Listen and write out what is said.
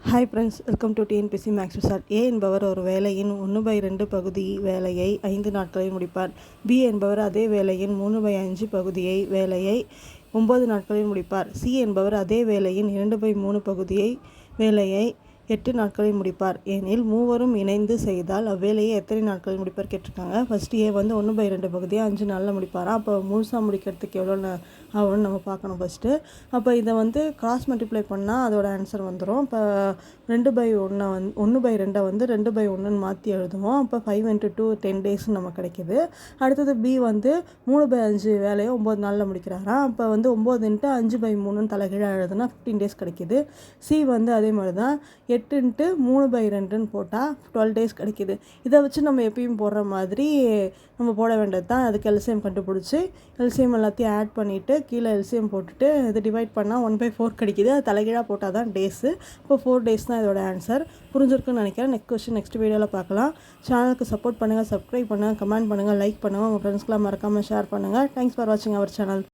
Hi friends, welcome to TNPSC maths result. A என்பவர் ஒரு வேலையின் 1/2 பகுதி வேலையை 5 நாட்களில் முடிப்பார். பி என்பவர் அதே வேலையின் 3/5 பகுதியை வேலையை 9 நாட்களில் முடிப்பார். சி என்பவர் அதே வேலையின் 2/3 பகுதியை வேலையை 8 நாட்களில் முடிப்பார். எனில் மூவரும் இணைந்து செய்தால் அவ்வேலையை எத்தனை நாட்களில் முடிப்பார் கேட்டிருக்காங்க. ஃபஸ்ட்டு ஏ வந்து 1/2 பகுதியை 5 நாளில் முடிப்பாரா. அப்போ முழுசாக முடிக்கிறதுக்கு எவ்வளோ ஆகும்னு நம்ம பார்க்கணும் ஃபஸ்ட்டு. அப்போ இதை வந்து கிராஸ் மல்டிப்ளை பண்ணால் அதோட ஆன்சர் வந்துடும். இப்போ 2/1 1/2 வந்து 2/1 மாற்றி எழுதுவோம். அப்போ 5 × 2 10 days நம்ம கிடைக்கிது. அடுத்தது பி வந்து 3/5 வேலையை 9 நாளில் முடிக்கிறாரா. அப்போ வந்து 9 × 5/3 தலைகீழாக எழுதுனா 15 days கிடைக்கிது. சி வந்து அதே மாதிரி தான் 8 × 3/2 போட்டால் 12 days கிடைக்கிது. இதை வச்சு நம்ம எப்பயும் போடுற மாதிரி நம்ம போட வேண்டியது தான். அதுக்கு எல்சிஎம் கண்டுபிடிச்சி எல்சிஎம் எல்லாத்தையும் ஆட் பண்ணிவிட்டு கீழே எல்சிஎம் போட்டுட்டு இது டிவைட் பண்ணால் 1/4 கிடைக்கிது. அது தலைகீழாக போட்டால் தான் டேஸு. இப்போ 4 days தான் இதோட ஆன்சர். புரிஞ்சிருக்குன்னு நினைக்கிறேன். நெக்ஸ்ட் வீடியோவில் பார்க்கலாம். சேனலுக்கு சப்போர்ட் பண்ணுங்கள், சப்ஸ்கிரைப் பண்ணுங்கள், கமெண்ட் பண்ணுங்கள், லைக் பண்ணுங்கள். உங்கள் ஃப்ரெண்ட்ஸ்க்கெலாம் மறக்காமல் ஷேர் பண்ணுங்கள். தேங்க்ஸ் ஃபார் வாட்சிங் அவர் சேனல்.